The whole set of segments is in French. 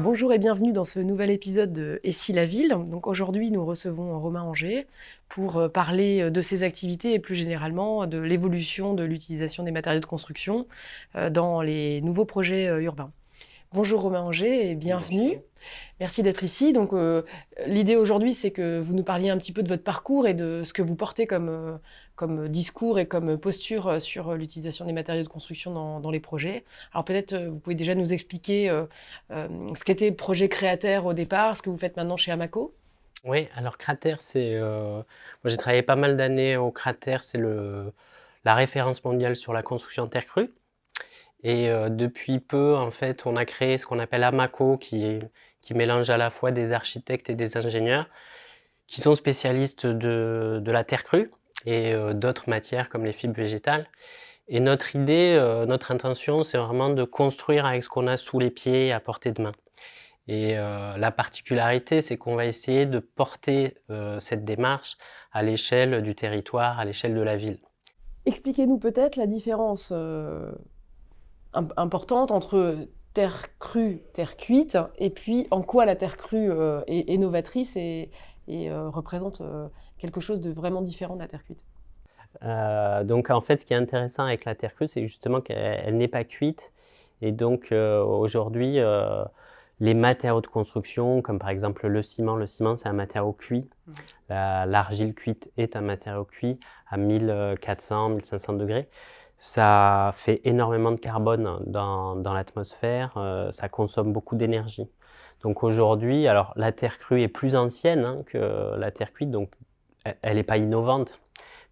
Bonjour et bienvenue dans ce nouvel épisode de Et si la ville? Donc aujourd'hui, nous recevons Romain Anger pour parler de ses activités et plus généralement de l'évolution de l'utilisation des matériaux de construction dans les nouveaux projets urbains. Bonjour Romain Anger et bienvenue. Bonjour. Merci d'être ici. Donc, l'idée aujourd'hui, c'est que vous nous parliez un petit peu de votre parcours et de ce que vous portez comme discours et comme posture sur l'utilisation des matériaux de construction dans les projets. Alors peut-être, vous pouvez déjà nous expliquer ce qu'était le projet Créater au départ, ce que vous faites maintenant chez Amaco? Oui, alors Cratère, moi j'ai travaillé pas mal d'années au Cratère, c'est la référence mondiale sur la construction en terre crue. Et depuis peu, en fait, on a créé ce qu'on appelle Amaco, qui mélange à la fois des architectes et des ingénieurs, qui sont spécialistes de la terre crue et d'autres matières comme les fibres végétales. Et notre idée, notre intention, c'est vraiment de construire avec ce qu'on a sous les pieds et à portée de main. Et la particularité, c'est qu'on va essayer de porter, cette démarche à l'échelle du territoire, à l'échelle de la ville. Expliquez-nous peut-être la différence importante entre terre crue, terre cuite, et puis en quoi la terre crue est novatrice et représente quelque chose de vraiment différent de la terre cuite. Donc en fait, ce qui est intéressant avec la terre crue, c'est justement qu'elle n'est pas cuite et donc aujourd'hui, les matériaux de construction, comme par exemple le ciment c'est un matériau cuit. Mmh. L'argile cuite est un matériau cuit à 1400-1500 degrés. Ça fait énormément de carbone dans l'atmosphère, ça consomme beaucoup d'énergie. Donc aujourd'hui, alors la terre crue est plus ancienne, hein, que la terre cuite, donc elle n'est pas innovante.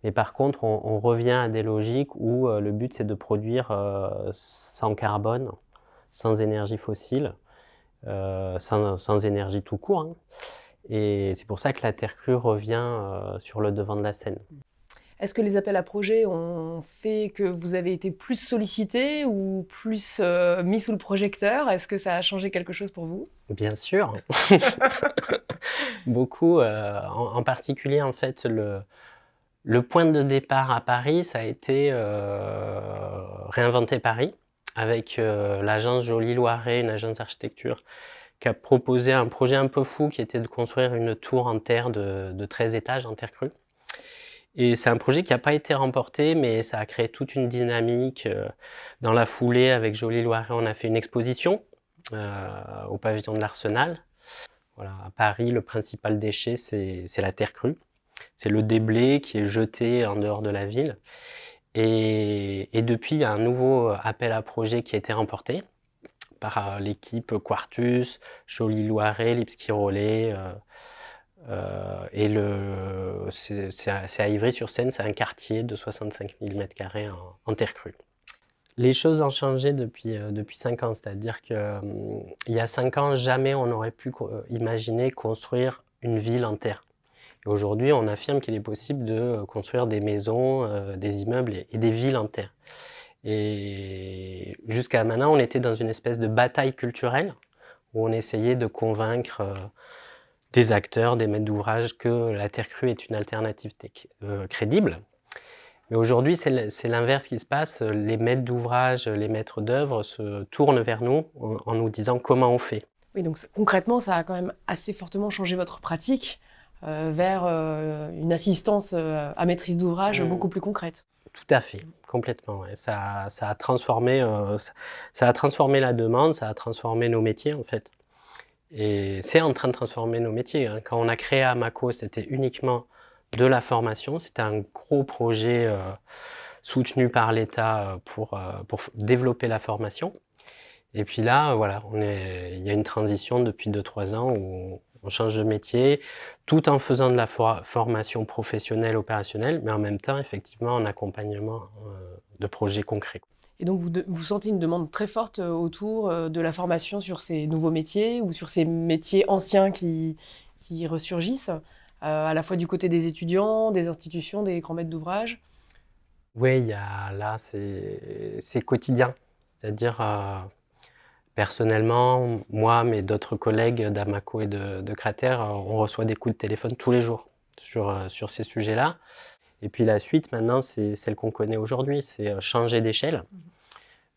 Mais par contre, on revient à des logiques où le but c'est de produire sans carbone, sans énergie fossile, sans énergie tout court, hein. Et c'est pour ça que la terre crue revient sur le devant de la scène. Est-ce que les appels à projets ont fait que vous avez été plus sollicité ou plus mis sous le projecteur? Est-ce que ça a changé quelque chose pour vous? Bien sûr, beaucoup, en particulier en fait le point de départ à Paris, ça a été Réinventer Paris avec l'agence Joly Loiret, une agence d'architecture qui a proposé un projet un peu fou qui était de construire une tour en terre de 13 étages en terre crue. Et c'est un projet qui n'a pas été remporté, mais ça a créé toute une dynamique. Dans la foulée, avec Joly Loiret, on a fait une exposition au pavillon de l'Arsenal. Voilà, à Paris, le principal déchet, c'est la terre crue. C'est le déblai qui est jeté en dehors de la ville. Et depuis, il y a un nouveau appel à projet qui a été remporté par l'équipe Quartus, Joly Loiret, Lipski Rollet. Et c'est à Ivry-sur-Seine, c'est un quartier de 65 000 m² en terre crue. Les choses ont changé depuis 5 ans, c'est-à-dire qu'il y a 5 ans, jamais on n'aurait pu imaginer construire une ville en terre. Et aujourd'hui, on affirme qu'il est possible de construire des maisons, des immeubles et des villes en terre. Et jusqu'à maintenant, on était dans une espèce de bataille culturelle où on essayait de convaincre des acteurs, des maîtres d'ouvrage que la terre crue est une alternative crédible. Mais aujourd'hui, c'est l'inverse qui se passe. Les maîtres d'ouvrage, les maîtres d'œuvre se tournent vers nous en nous disant comment on fait. Oui, donc concrètement, ça a quand même assez fortement changé votre pratique vers une assistance à maîtrise d'ouvrage beaucoup plus concrète. Tout à fait, complètement. Ouais. Ça a transformé, ça a transformé la demande, ça a transformé nos métiers en fait. Et c'est en train de transformer nos métiers, hein. Quand on a créé Amaco, c'était uniquement de la formation. C'était un gros projet soutenu par l'État pour développer la formation. Et puis là, voilà, il y a une transition depuis 2-3 ans où on change de métier, tout en faisant de la formation professionnelle, opérationnelle, mais en même temps, effectivement, en accompagnement de projets concrets. Et donc vous sentez une demande très forte autour de la formation sur ces nouveaux métiers ou sur ces métiers anciens qui ressurgissent, à la fois du côté des étudiants, des institutions, des grands maîtres d'ouvrage? Oui, là, c'est quotidien. C'est-à-dire, personnellement, moi, mais d'autres collègues d'Amaco et de Cratère, on reçoit des coups de téléphone tous les jours sur ces sujets-là. Et puis la suite, maintenant, c'est celle qu'on connaît aujourd'hui, c'est changer d'échelle.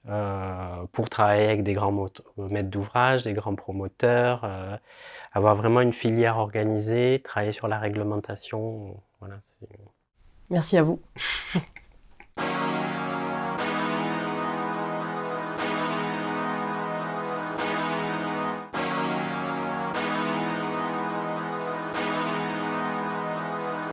pour travailler avec des grands maîtres d'ouvrage, des grands promoteurs, avoir vraiment une filière organisée, travailler sur la réglementation. Voilà, Merci à vous.